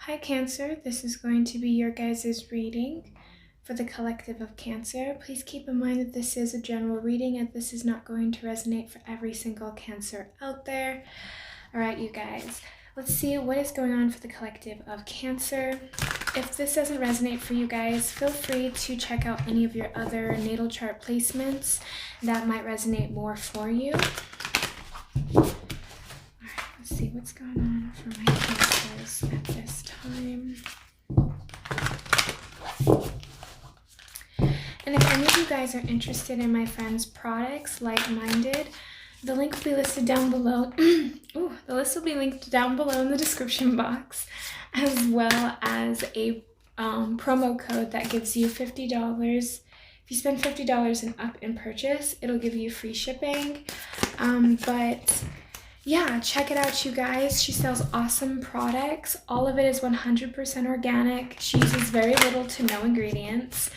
Hi Cancer, this is going to be your guys' reading for the collective of Cancer. Please keep in mind that this is a general reading and this is not going to resonate for every single Cancer out there. Alright you guys, let's see what is going on for the collective of Cancer. If this doesn't resonate for you guys, feel free to check out any of your other natal chart placements that might resonate more for you. Alright, let's see what's going on for my Cancers at this time. And if any of you guys are interested in my friend's products, like-minded, the link will be listed down below. Ooh, the list will be linked down below in the description box, as well as a promo code that gives you $50. If you spend $50 and up in purchase, it'll give you free shipping. But yeah, check it out, you guys. She sells awesome products. All of it is 100% organic. She uses very little to no ingredients.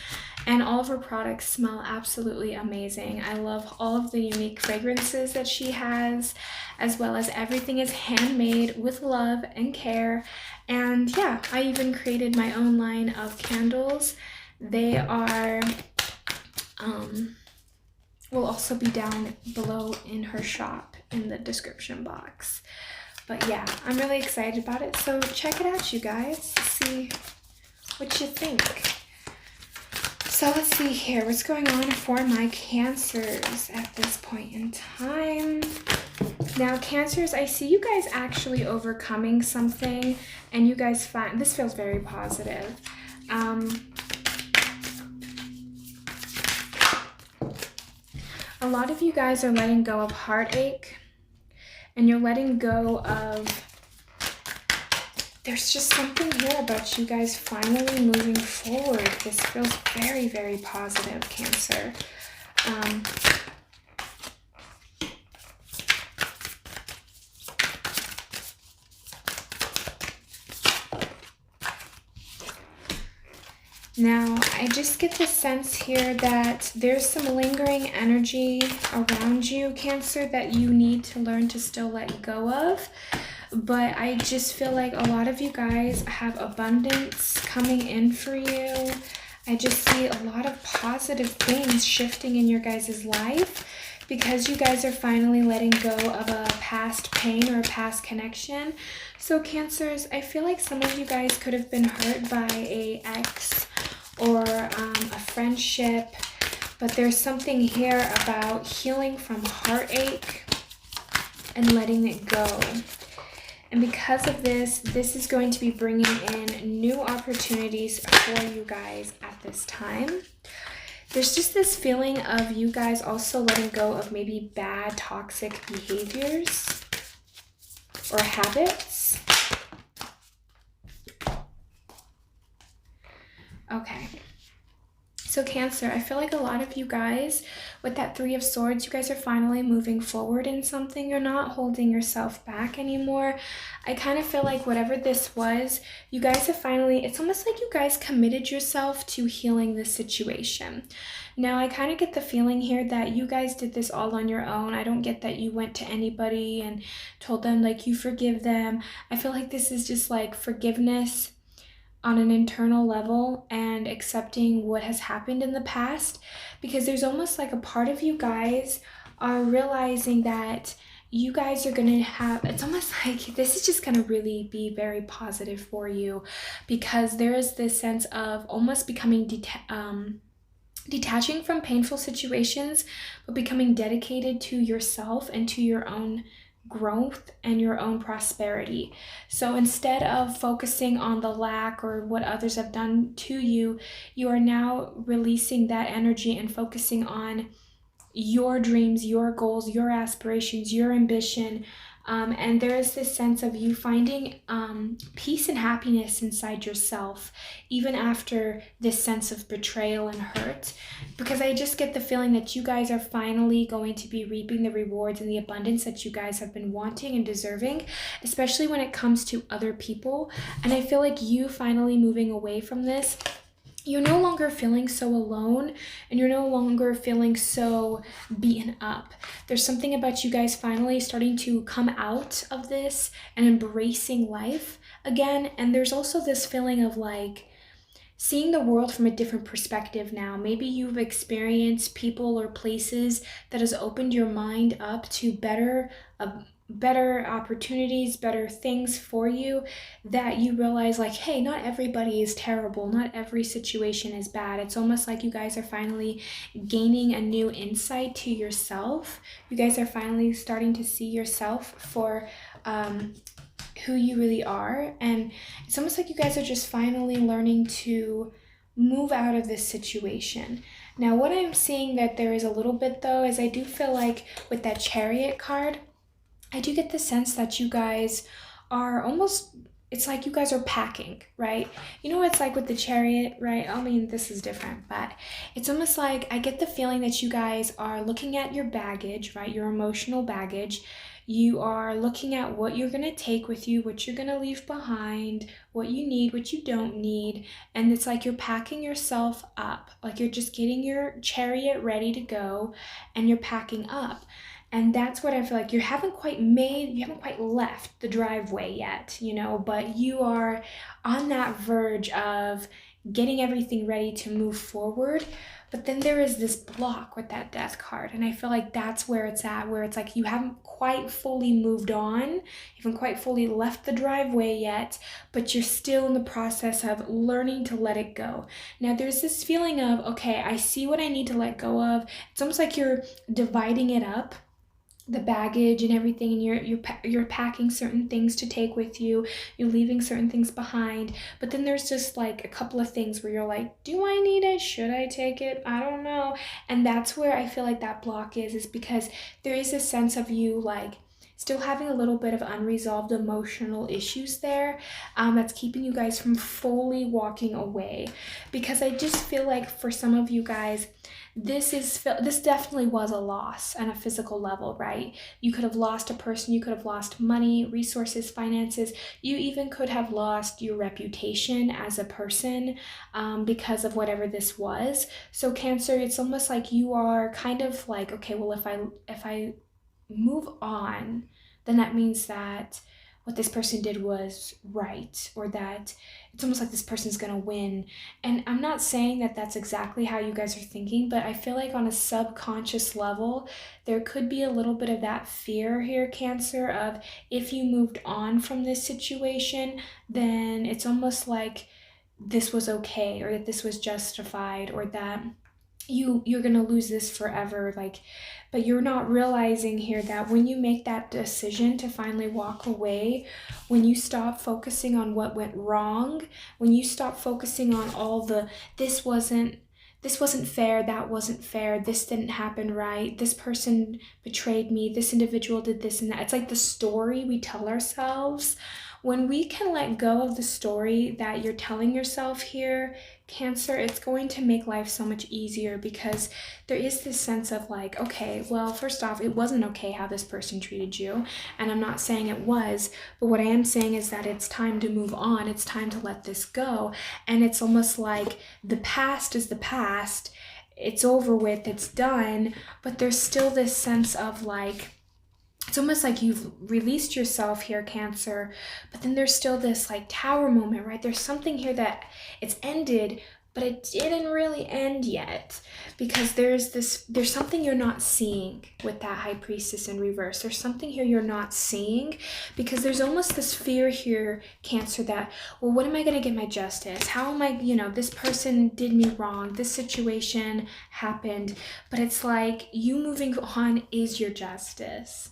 And all of her products smell absolutely amazing. I love all of the unique fragrances that she has, as well as everything is handmade with love and care. And yeah, I even created my own line of candles. They are, will also be down below in her shop in the description box. But yeah, I'm really excited about it. So check it out, you guys. See what you think. So let's see here, what's going on for my Cancers at this point in time. Now Cancers, I see you guys actually overcoming something and you guys find, this feels very positive. A lot of you guys are letting go of heartache and you're letting go of, there's just something here about you guys finally moving forward. This feels very, very positive, Cancer. Now, I just get the sense here that there's some lingering energy around you, Cancer, that you need to learn to still let go of. But I just feel like a lot of you guys have abundance coming in for you. I just see a lot of positive things shifting in your guys' life because you guys are finally letting go of a past pain or a past connection. So Cancers, I feel like some of you guys could have been hurt by an ex or a friendship, but there's something here about healing from heartache and letting it go. And because of this, this is going to be bringing in new opportunities for you guys at this time. There's just this feeling of you guys also letting go of maybe bad, toxic behaviors or habits. Okay. So Cancer, I feel like a lot of you guys, with that Three of Swords, you guys are finally moving forward in something. You're not holding yourself back anymore. I kind of feel like whatever this was, you guys have finally, it's almost like you guys committed yourself to healing this situation. Now, I kind of get the feeling here that you guys did this all on your own. I don't get that you went to anybody and told them like you forgive them. I feel like this is just like forgiveness on an internal level and accepting what has happened in the past, because there's almost like a part of you guys are realizing that you guys are going to have, it's almost like this is just going to really be very positive for you, because there is this sense of almost becoming detaching from painful situations, but becoming dedicated to yourself and to your own growth and your own prosperity. So instead of focusing on the lack or what others have done to you, you are now releasing that energy and focusing on your dreams, your goals, your aspirations, your ambition. And there is this sense of you finding peace and happiness inside yourself, even after this sense of betrayal and hurt. Because I just get the feeling that you guys are finally going to be reaping the rewards and the abundance that you guys have been wanting and deserving, especially when it comes to other people. And I feel like you finally moving away from this, you're no longer feeling so alone and you're no longer feeling so beaten up. There's something about you guys finally starting to come out of this and embracing life again. And there's also this feeling of like seeing the world from a different perspective now. Maybe you've experienced people or places that has opened your mind up to better opportunities, better things for you, that you realize like, hey, not everybody is terrible, not every situation is bad. It's almost like you guys are finally gaining a new insight to yourself. You guys are finally starting to see yourself for who you really are. And it's almost like you guys are just finally learning to move out of this situation. Now, what I'm seeing that there is a little bit though is I do feel like with that Chariot card, I do get the sense that you guys are almost, it's like you guys are packing, right? You know what it's like with the Chariot, right? I mean, this is different, but it's almost like I get the feeling that you guys are looking at your baggage, right? Your emotional baggage. You are looking at what you're going to take with you, what you're going to leave behind, what you need, what you don't need. And it's like you're packing yourself up, like you're just getting your Chariot ready to go and you're packing up. And that's what I feel like you haven't quite left the driveway yet, but you are on that verge of getting everything ready to move forward. But then there is this block with that Death card. And I feel like that's where it's at, where it's like you haven't quite fully moved on, you haven't quite fully left the driveway yet, but you're still in the process of learning to let it go. Now there's this feeling of, okay, I see what I need to let go of. It's almost like you're dividing it up, the baggage and everything, and you're packing certain things to take with you, you're leaving certain things behind. But then there's just like a couple of things where you're like, do I need it, should I take it, I don't know. And that's where I feel like that block is because there is a sense of you like still having a little bit of unresolved emotional issues there, that's keeping you guys from fully walking away. Because I just feel like for some of you guys, this definitely was a loss on a physical level, right? You could have lost a person, you could have lost money, resources, finances. You even could have lost your reputation as a person, because of whatever this was. So Cancer, it's almost like you are kind of like, okay, well, if I move on, then that means that what this person did was right, or that it's almost like this person's gonna win. And I'm not saying that that's exactly how you guys are thinking, but I feel like on a subconscious level, there could be a little bit of that fear here, Cancer, of if you moved on from this situation, then it's almost like this was okay, or that this was justified, or that you're gonna lose this forever, like. But you're not realizing here that when you make that decision to finally walk away, when you stop focusing on what went wrong, when you stop focusing on all the this wasn't fair, that wasn't fair, this didn't happen right, this person betrayed me, this individual did this and that. It's like the story we tell ourselves. When we can let go of the story that you're telling yourself here, Cancer, it's going to make life so much easier, because there is this sense of like, okay, well, first off, it wasn't okay how this person treated you, and I'm not saying it was, but what I am saying is that it's time to move on, it's time to let this go. And it's almost like the past is the past, it's over with, it's done, but there's still this sense of like, it's almost like you've released yourself here, Cancer, but then there's still this like tower moment, right? There's something here that it's ended, but it didn't really end yet, because there's something you're not seeing with that High Priestess in reverse. There's something here you're not seeing, because there's almost this fear here, Cancer, that, well, when am I going to get my justice? How am I, this person did me wrong, this situation happened, but it's like you moving on is your justice.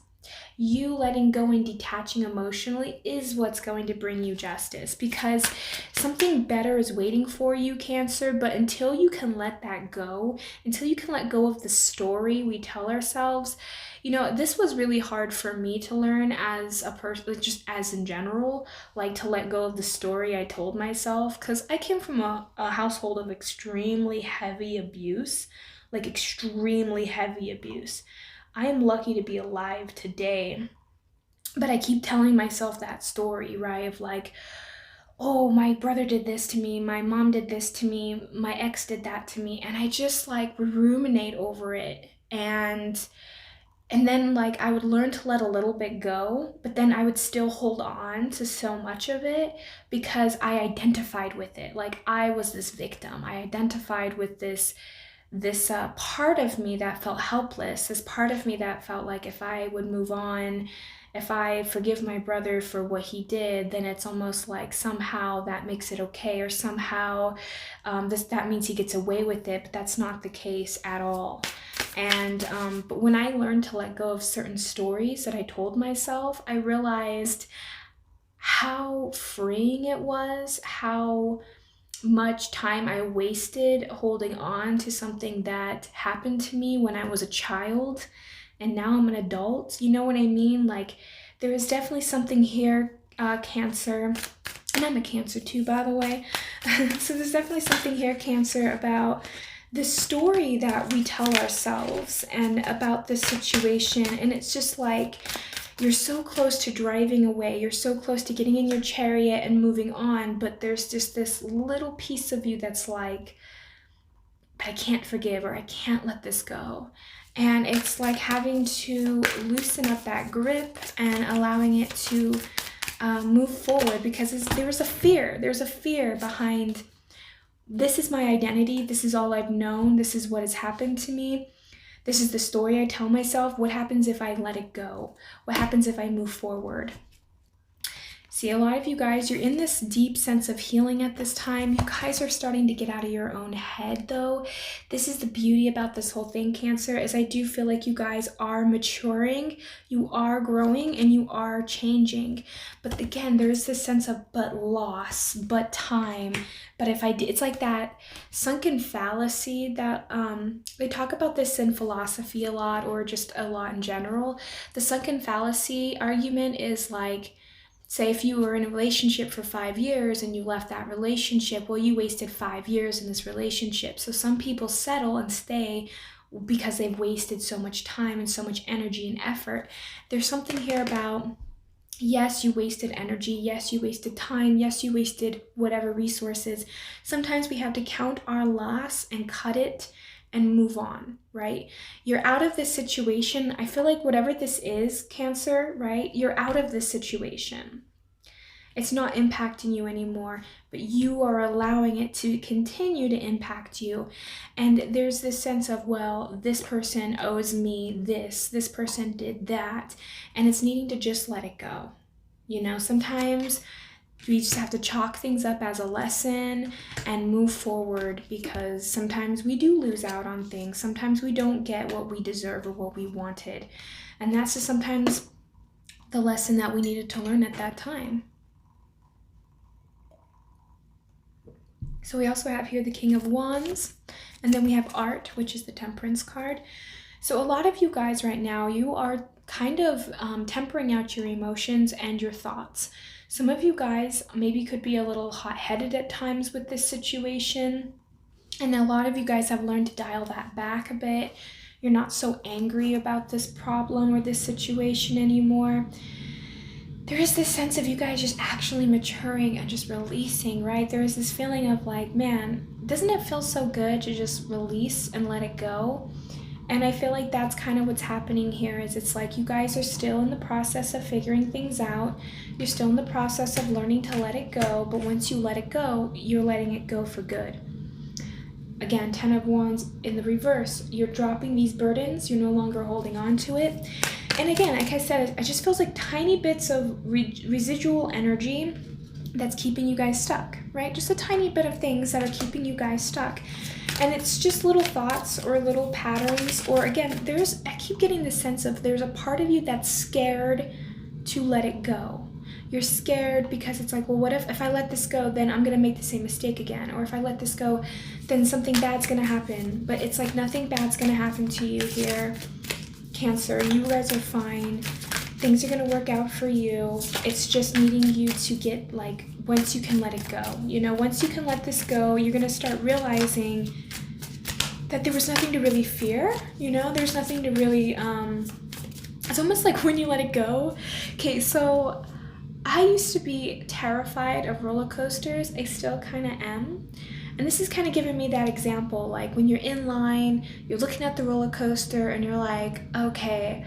You letting go and detaching emotionally is what's going to bring you justice, because something better is waiting for you, Cancer. But until you can let that go, until you can let go of the story we tell ourselves, this was really hard for me to learn as a person, just as in general, like to let go of the story I told myself, because I came from a household of extremely heavy abuse, like extremely heavy abuse. I am lucky to be alive today, but I keep telling myself that story, right? Of like, oh, my brother did this to me, my mom did this to me, my ex did that to me. And I just like ruminate over it. And And then like I would learn to let a little bit go, but then I would still hold on to so much of it because I identified with it. Like I was this victim. I identified with this part of me that felt helpless, this part of me that felt like if I would move on, if I forgive my brother for what he did, then it's almost like somehow that makes it okay, or somehow that means he gets away with it, but that's not the case at all. And but when I learned to let go of certain stories that I told myself, I realized how freeing it was, how much time I wasted holding on to something that happened to me when I was a child and now I'm an adult. You know what I mean? Like, there is definitely something here, Cancer, and I'm a Cancer too, by the way. So there's definitely something here, Cancer, about the story that we tell ourselves and about the situation. And it's just like, you're so close to driving away, you're so close to getting in your chariot and moving on, but there's just this little piece of you that's like, but I can't forgive, or I can't let this go. And it's like having to loosen up that grip and allowing it to move forward, because there's a fear behind, this is my identity, this is all I've known, this is what has happened to me. This is the story I tell myself. What happens if I let it go? What happens if I move forward? See, a lot of you guys, you're in this deep sense of healing at this time. You guys are starting to get out of your own head, though. This is the beauty about this whole thing, Cancer, is I do feel like you guys are maturing, you are growing, and you are changing. But again, there's this sense of but loss, but time. But if I did, it's like that sunken fallacy that they talk about this in philosophy a lot, or just a lot in general. The sunken fallacy argument is like, say if you were in a relationship for 5 years and you left that relationship, well, you wasted 5 years in this relationship. So some people settle and stay because they've wasted so much time and so much energy and effort. There's something here about, yes, you wasted energy. Yes, you wasted time. Yes, you wasted whatever resources. Sometimes we have to count our loss and cut it and move on, right? You're out of this situation. I feel like whatever this is, Cancer, right? You're out of this situation. It's not impacting you anymore, but you are allowing it to continue to impact you. And there's this sense of, well, this person owes me this person did that, and it's needing to just let it go. You know, sometimes we just have to chalk things up as a lesson and move forward, because sometimes we do lose out on things. Sometimes we don't get what we deserve or what we wanted. And that's just sometimes the lesson that we needed to learn at that time. So we also have here the King of Wands, and then we have Art, which is the Temperance card. So a lot of you guys right now, you are kind of tempering out your emotions and your thoughts. Some of you guys maybe could be a little hot-headed at times with this situation, and a lot of you guys have learned to dial that back a bit. You're not so angry about this problem or this situation anymore. There is this sense of you guys just actually maturing and just releasing, right? There is this feeling of like, man, doesn't it feel so good to just release and let it go? And I feel like that's kind of what's happening here, is it's like you guys are still in the process of figuring things out. You're still in the process of learning to let it go, but once you let it go, you're letting it go for good. Again, 10 of Wands in the reverse. You're dropping these burdens. You're no longer holding on to it. And again, like I said, it just feels like tiny bits of residual energy that's keeping you guys stuck, right? Just a tiny bit of things that are keeping you guys stuck. And it's just little thoughts or little patterns, or again, I keep getting the sense of there's a part of you that's scared to let it go. You're scared because it's like, well, what if I let this go, then I'm going to make the same mistake again? Or if I let this go, then something bad's going to happen. But it's like nothing bad's going to happen to you here, Cancer. You guys are fine. Things are going to work out for you. It's just needing you to get, like, once you can let it go. You know, once you can let this go, you're going to start realizing that there was nothing to really fear. You know, there's nothing to really, it's almost like when you let it go. Okay, so I used to be terrified of roller coasters. I still kind of am. And this is kind of giving me that example, like when you're in line, you're looking at the roller coaster and you're like, okay,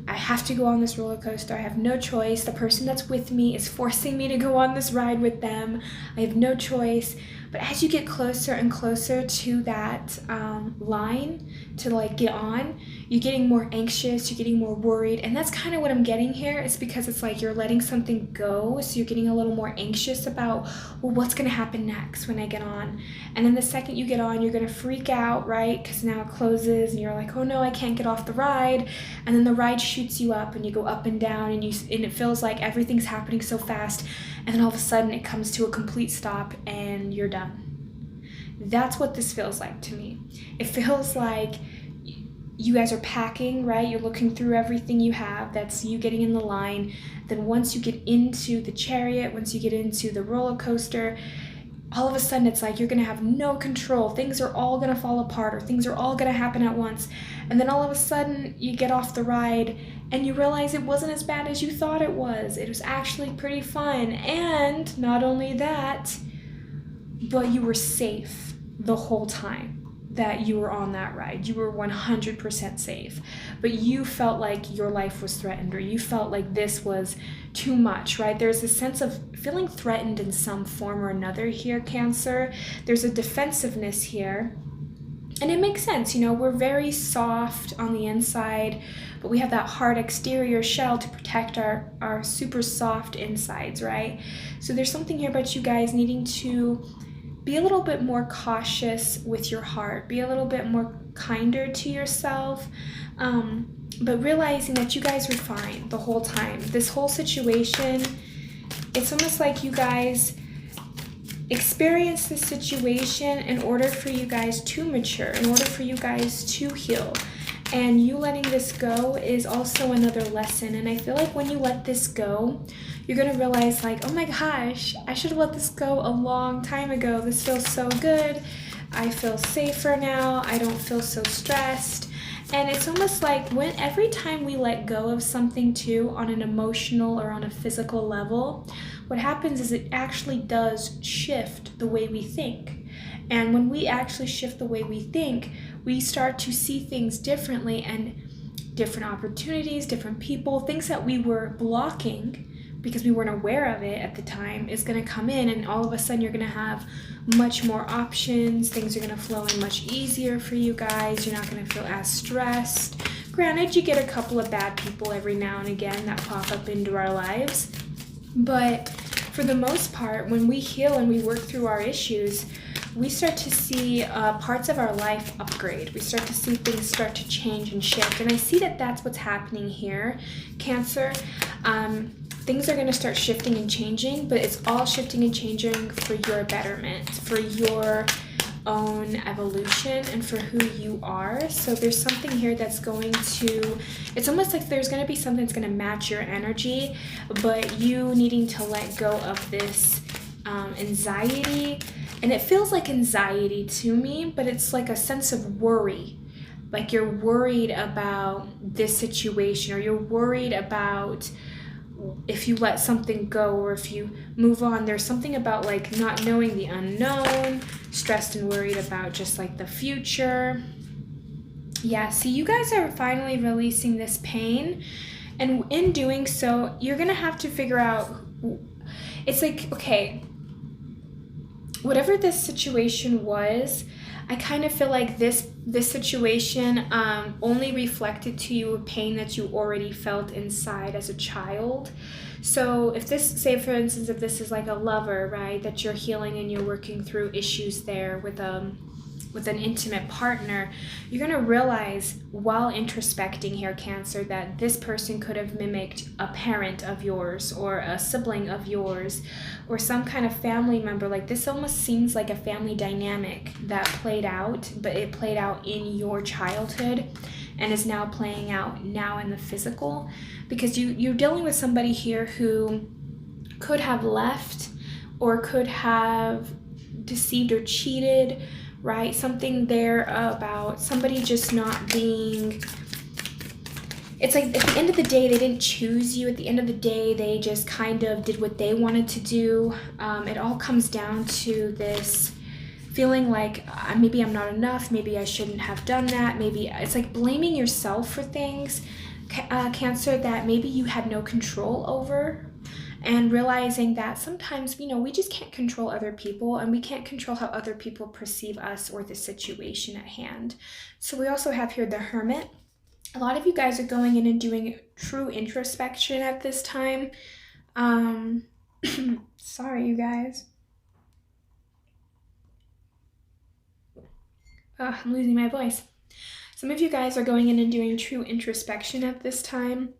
I have to go on this roller coaster. I have no choice. The person that's with me is forcing me to go on this ride with them. I have no choice. But as you get closer and closer to that line to like get on, you're getting more anxious, you're getting more worried. And that's kind of what I'm getting here. It's because it's like you're letting something go. So you're getting a little more anxious about, well, what's going to happen next when I get on? And then the second you get on, you're going to freak out, right? Because now it closes and you're like, oh no, I can't get off the ride. And then the ride shoots you up and you go up and down and it feels like everything's happening so fast. And then all of a sudden it comes to a complete stop and you're done. That's what this feels like to me. It feels like you guys are packing, right? You're looking through everything you have. That's you getting in the line. Then once you get into the chariot, once you get into the roller coaster, all of a sudden it's like you're going to have no control. Things are all going to fall apart or things are all going to happen at once. And then all of a sudden you get off the ride and you realize it wasn't as bad as you thought it was. It was actually pretty fun. And not only that, but you were safe the whole time that you were on that ride. You were 100% safe. But you felt like your life was threatened, or you felt like this was too much, right? There's a sense of feeling threatened in some form or another here, Cancer. There's a defensiveness here. And it makes sense, you know, we're very soft on the inside, but we have that hard exterior shell to protect our super soft insides, right? So there's something here about you guys needing to be a little bit more cautious with your heart, be a little bit more kinder to yourself, but realizing that you guys were fine the whole time. This whole situation, it's almost like you guys experience this situation in order for you guys to mature, in order for you guys to heal. And you letting this go is also another lesson. And I feel like when you let this go, you're going to realize like, oh my gosh, I should have let this go a long time ago. This feels so good. I feel safer now. I don't feel so stressed. And it's almost like when every time we let go of something too, on an emotional or on a physical level, what happens is it actually does shift the way we think. And when we actually shift the way we think, we start to see things differently, and different opportunities, different people, things that we were blocking because we weren't aware of it at the time is going to come in, and all of a sudden you're going to have much more options. Things are going to flow in much easier for you guys. You're not going to feel as stressed. Granted, you get a couple of bad people every now and again that pop up into our lives, but for the most part, when we heal and we work through our issues, we start to see parts of our life upgrade. We start to see things start to change and shift. And I see that that's what's happening here, Cancer. Things are going to start shifting and changing, but it's all shifting and changing for your betterment, for your own evolution, and for who you are. So there's something here that's going to, it's almost like there's going to be something that's going to match your energy, but you needing to let go of this anxiety. And it feels like anxiety to me, but it's like a sense of worry. Like you're worried about this situation, or you're worried about if you let something go or if you move on. There's something about like not knowing the unknown, stressed and worried about just like the future. Yeah, see, you guys are finally releasing this pain. And in doing so, you're going to have to figure out, it's like, okay, whatever this situation was, I kind of feel like this situation only reflected to you a pain that you already felt inside as a child. So if this, say for instance, if this is like a lover, right, that you're healing and you're working through issues there with an intimate partner, you're going to realize while introspecting here, Cancer, that this person could have mimicked a parent of yours or a sibling of yours or some kind of family member. Like this almost seems like a family dynamic that played out, but it played out in your childhood and is now playing out now in the physical, because you're dealing with somebody here who could have left or could have deceived or cheated, right? Something there about somebody just not being, it's like at the end of the day, they didn't choose you. At the end of the day, they just kind of did what they wanted to do. It all comes down to this feeling like maybe I'm not enough, maybe I shouldn't have done that, maybe it's like blaming yourself for things, Cancer, that maybe you had no control over, and realizing that sometimes, we just can't control other people, and we can't control how other people perceive us or the situation at hand. So we also have here the Hermit. A lot of you guys are going in and doing true introspection at this time. Sorry, you guys. I'm losing my voice. Some of you guys are going in and doing true introspection at this time.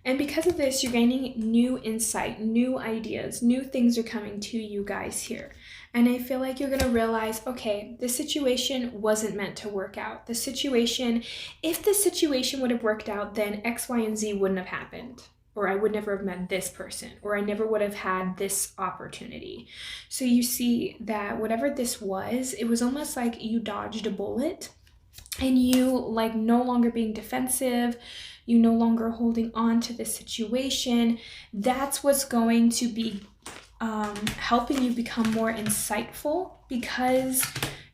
And because of this, you're gaining new insight, new ideas, new things are coming to you guys here. And I feel like you're going to realize, okay, this situation wasn't meant to work out. If the situation would have worked out, then X, Y, and Z wouldn't have happened. Or I would never have met this person, or I never would have had this opportunity. So you see that whatever this was, it was almost like you dodged a bullet, and you like no longer being defensive, you no longer holding on to the situation. That's what's going to be helping you become more insightful, because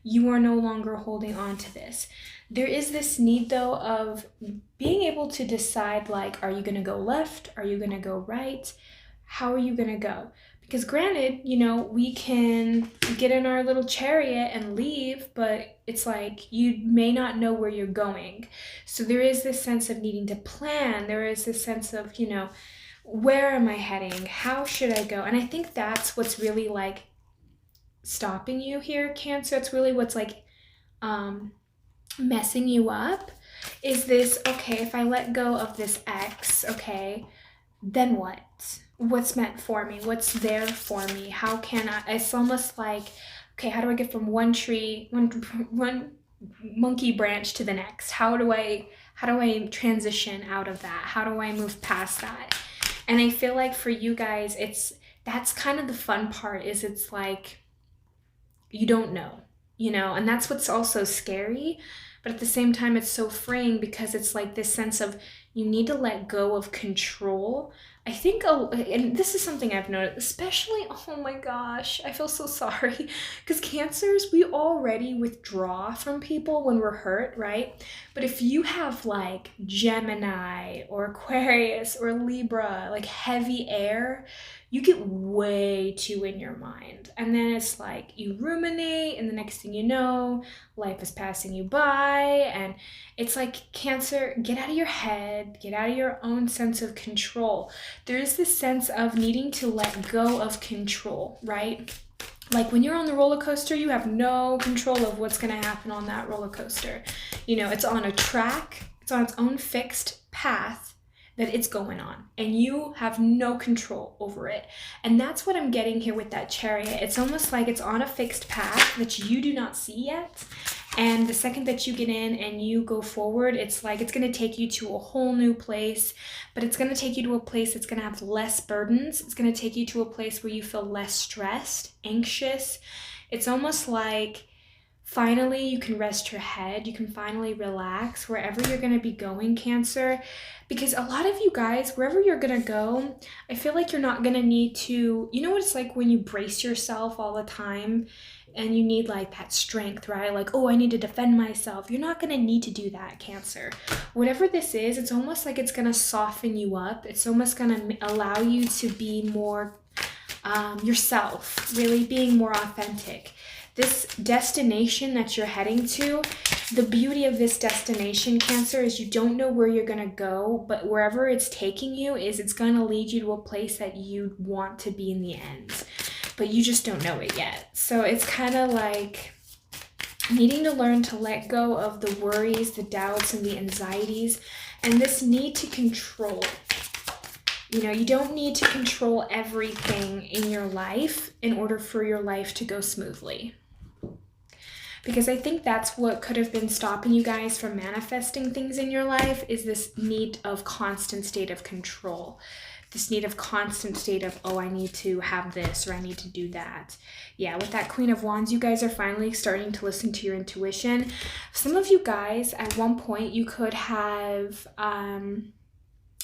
you are no longer holding on to this. There is this need, though, of being able to decide, like, are you going to go left? Are you going to go right? How are you going to go? Because granted, we can get in our little chariot and leave, but it's like you may not know where you're going. So there is this sense of needing to plan. There is this sense of, where am I heading? How should I go? And I think that's what's really like stopping you here, Cancer. It's really what's like messing you up, is this, okay, if I let go of this X, okay, then what? What's meant for me? What's there for me? How can I? It's almost like, okay, how do I get from one monkey branch to the next? How do I transition out of that? How do I move past that? And I feel like for you guys, that's kind of the fun part, is it's like you don't know, and that's what's also scary. But at the same time, it's so freeing, because it's like this sense of you need to let go of control. I think, and this is something I've noticed, especially, oh my gosh, I feel so sorry, because Cancers, we already withdraw from people when we're hurt, right? But if you have like Gemini or Aquarius or Libra, like heavy air, you get way too in your mind. And then it's like you ruminate, and the next thing you know, life is passing you by. And it's like, Cancer, get out of your head, get out of your own sense of control. There is this sense of needing to let go of control, right? Like when you're on the roller coaster, you have no control of what's going to happen on that roller coaster. It's on a track, it's on its own fixed path that it's going on, and you have no control over it. And that's what I'm getting here with that Chariot. It's almost like it's on a fixed path that you do not see yet. And the second that you get in and you go forward, it's like it's going to take you to a whole new place, but it's going to take you to a place that's going to have less burdens. It's going to take you to a place where you feel less stressed, anxious. It's almost like finally you can rest your head. You can finally relax wherever you're going to be going, Cancer. Because a lot of you guys, wherever you're going to go, I feel like you're not going to need to, what it's like when you brace yourself all the time and you need like that strength, right? Like, oh, I need to defend myself. You're not going to need to do that, Cancer. Whatever this is, it's almost like it's going to soften you up. It's almost going to allow you to be more yourself, really being more authentic. This destination that you're heading to, the beauty of this destination, Cancer, is you don't know where you're going to go, but wherever it's taking you it's going to lead you to a place that you want to be in the end, but you just don't know it yet. So it's kind of like needing to learn to let go of the worries, the doubts, and the anxieties, and this need to control. You don't need to control everything in your life in order for your life to go smoothly. Because I think that's what could have been stopping you guys from manifesting things in your life, is this need of constant state of control. This need of constant state of, oh, I need to have this or I need to do that. Yeah, with that Queen of Wands, you guys are finally starting to listen to your intuition. Some of you guys, at one point, you could have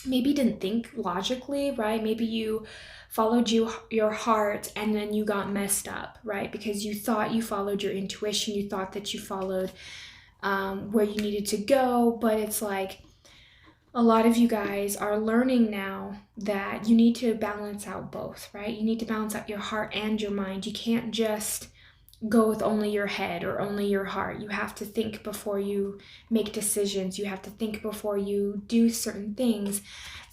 maybe didn't think logically, right? Maybe you followed your heart, and then you got messed up, right? Because you thought you followed your intuition, you thought that you followed where you needed to go, but it's like a lot of you guys are learning now that you need to balance out both, right? You need to balance out your heart and your mind. You can't just go with only your head or only your heart. You have to think before you make decisions. You have to think before you do certain things.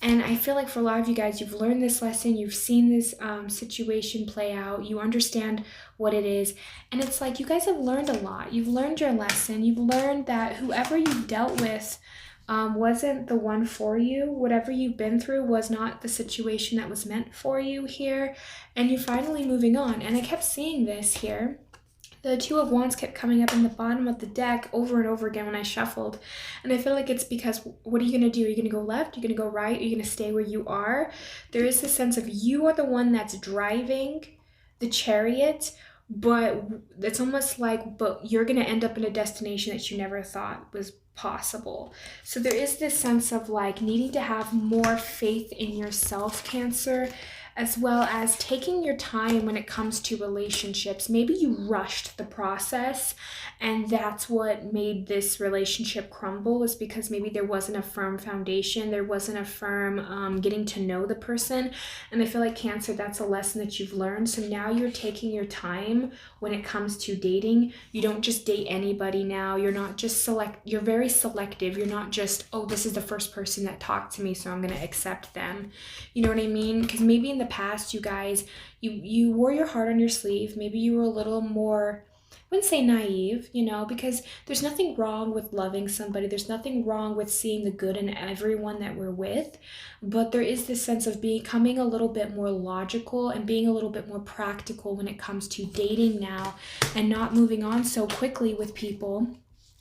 And I feel like for a lot of you guys, you've learned this lesson. You've seen this situation play out. You understand what it is. And it's like you guys have learned a lot. You've learned your lesson. You've learned that whoever you dealt with wasn't the one for you. Whatever you've been through was not the situation that was meant for you here. And you're finally moving on. And I kept seeing this here. The Two of Wands kept coming up in the bottom of the deck over and over again when I shuffled. And I feel like it's because, what are you going to do? Are you going to go left? Are you going to go right? Are you going to stay where you are? There is this sense of you are the one that's driving the chariot, but it's almost like, but you're going to end up in a destination that you never thought was possible. So there is this sense of like needing to have more faith in yourself, Cancer, as well as taking your time when it comes to relationships. Maybe you rushed the process, and that's what made this relationship crumble, is because maybe there wasn't a firm foundation, there wasn't a firm getting to know the person. And I feel like, Cancer, that's a lesson that you've learned. So now you're taking your time when it comes to dating. You don't just date anybody now. You're not just you're very selective. You're not just, oh, this is the first person that talked to me, so I'm going to accept them. You know what I mean? Because maybe in the past, you guys, you wore your heart on your sleeve. Maybe you were a little more, I wouldn't say naive, because there's nothing wrong with loving somebody. There's nothing wrong with seeing the good in everyone that we're with. But there is this sense of becoming a little bit more logical and being a little bit more practical when it comes to dating now, and not moving on so quickly with people,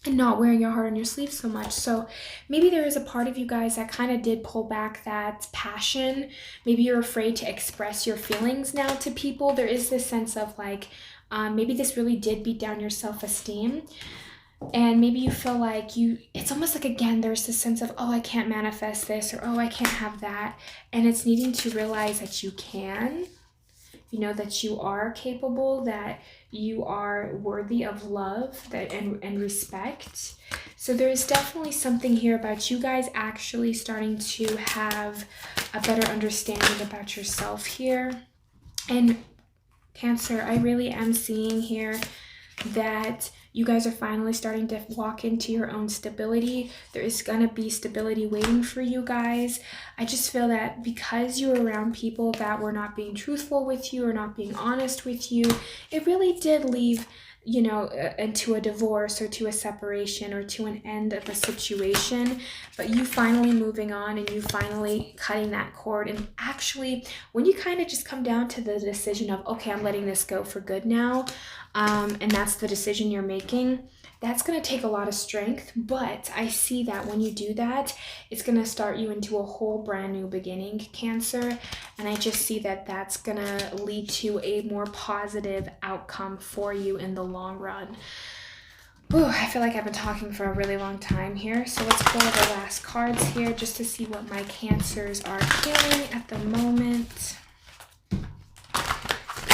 and not wearing your heart on your sleeve so much. So maybe there is a part of you guys that kind of did pull back that passion. Maybe you're afraid to express your feelings now to people. There is this sense of like, maybe this really did beat down your self-esteem. And maybe you feel like it's almost like, again, there's this sense of, oh, I can't manifest this, or oh, I can't have that. And it's needing to realize that you can, that you are capable, that you are worthy of love and respect. So there is definitely something here about you guys actually starting to have a better understanding about yourself here. And Cancer, I really am seeing here that you guys are finally starting to walk into your own stability. There is going to be stability waiting for you guys. I just feel that because you're around people that were not being truthful with you or not being honest with you, it really did leave, into a divorce or to a separation or to an end of a situation. But you finally moving on, and you finally cutting that cord. And actually, when you kind of just come down to the decision of, okay, I'm letting this go for good now, and that's the decision you're making, that's going to take a lot of strength. But I see that when you do that, it's going to start you into a whole brand new beginning, Cancer. And I just see that that's going to lead to a more positive outcome for you in the long run. Ooh, I feel like I've been talking for a really long time here. So let's pull the last cards here just to see what my Cancers are feeling at the moment.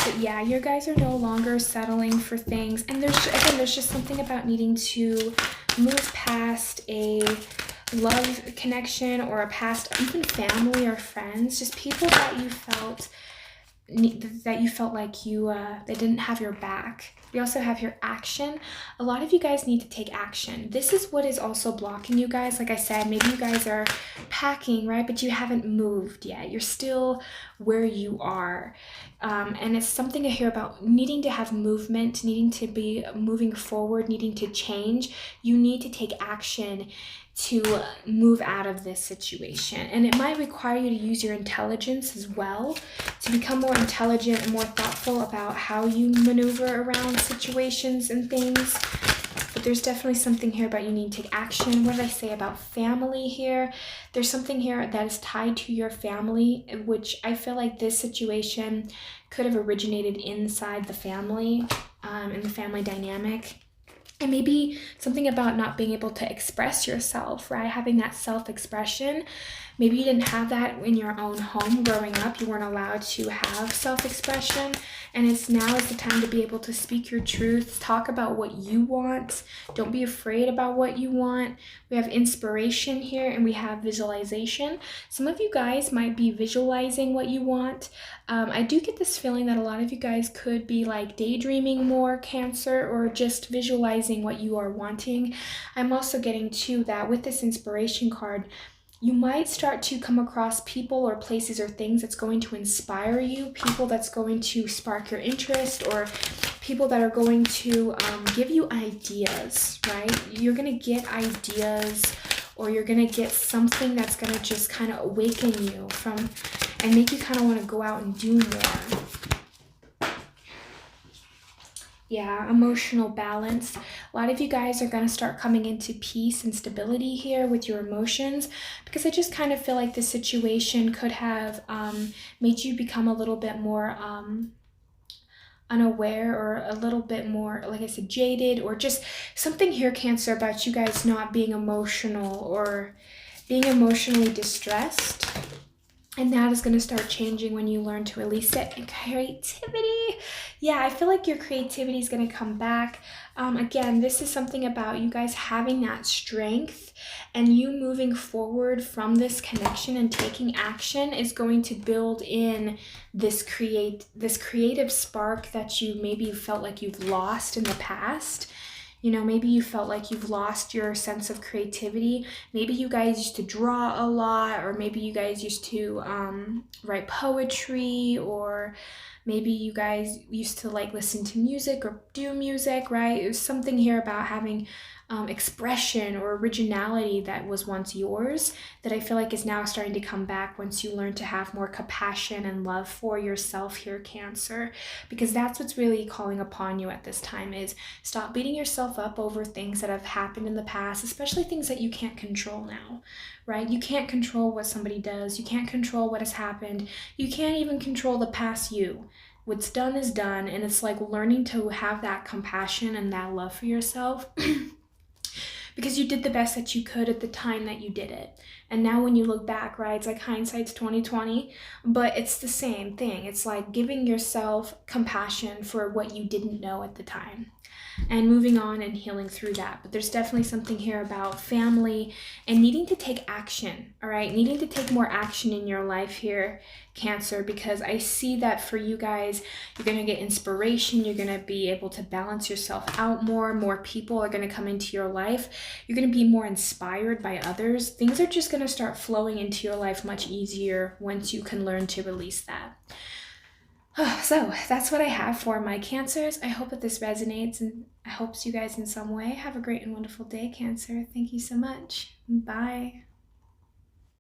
But yeah, you guys are no longer settling for things. And there's just something about needing to move past a love connection or a past, even family or friends, just people that you felt like they didn't have your back. We also have your action. A lot of you guys need to take action. This is what is also blocking you guys. Like I said, maybe you guys are packing, right? But you haven't moved yet. You're still where you are. And it's something I hear about needing to have movement, needing to be moving forward, needing to change. You need to take action to move out of this situation. And it might require you to use your intelligence as well, to become more intelligent and more thoughtful about how you maneuver around situations and things. But there's definitely something here about you need to take action. What did I say about family here? There's something here that is tied to your family, which I feel like this situation could have originated inside the family, and the family dynamic. And maybe something about not being able to express yourself, right? Having that self-expression. Maybe you didn't have that in your own home growing up. You weren't allowed to have self-expression, and now is the time to be able to speak your truth, talk about what you want. Don't be afraid about what you want. We have inspiration here, and we have visualization. Some of you guys might be visualizing what you want. I do get this feeling that a lot of you guys could be like daydreaming more, Cancer, or just visualizing what you are wanting. I'm also getting to that with this inspiration card. You might start to come across people or places or things that's going to inspire you, people that's going to spark your interest, or people that are going to give you ideas, right? You're going to get ideas, or you're going to get something that's going to just kind of awaken you from and make you kind of want to go out and do more. Yeah, emotional balance. A lot of you guys are going to start coming into peace and stability here with your emotions, because I just kind of feel like the situation could have made you become a little bit more unaware, or a little bit more, like I said, jaded, or just something here, Cancer, about you guys not being emotional or being emotionally distressed. And that is going to start changing when you learn to release it. And creativity. Yeah, I feel like your creativity is going to come back. Again, this is something about you guys having that strength, and you moving forward from this connection and taking action is going to build in this creative spark that you maybe felt like you've lost in the past. You know, maybe you felt like you've lost your sense of creativity. Maybe you guys used to draw a lot, or maybe you guys used to write poetry, or maybe you guys used to like listen to music or do music, right? It was something here about having expression or originality that was once yours that I feel like is now starting to come back once you learn to have more compassion and love for yourself here, Cancer, because that's what's really calling upon you at this time. Is stop beating yourself up over things that have happened in the past, especially things that you can't control now, right? You can't control what somebody does. You can't control what has happened. You can't even control the past you. What's done is done, and it's like learning to have that compassion and that love for yourself because you did the best that you could at the time that you did it. And now when you look back, right, it's like hindsight's 2020, but it's the same thing. It's like giving yourself compassion for what you didn't know at the time and moving on and healing through that. But there's definitely something here about family and needing to take action, all right? Needing to take more action in your life here, Cancer, because I see that for you guys, you're going to get inspiration. You're going to be able to balance yourself out more. More people are going to come into your life. You're going to be more inspired by others. Things are just going to start flowing into your life much easier once you can learn to release that. So that's what I have for my Cancers. I hope that this resonates and helps you guys in some way. Have a great and wonderful day, Cancer. Thank you so much. Bye.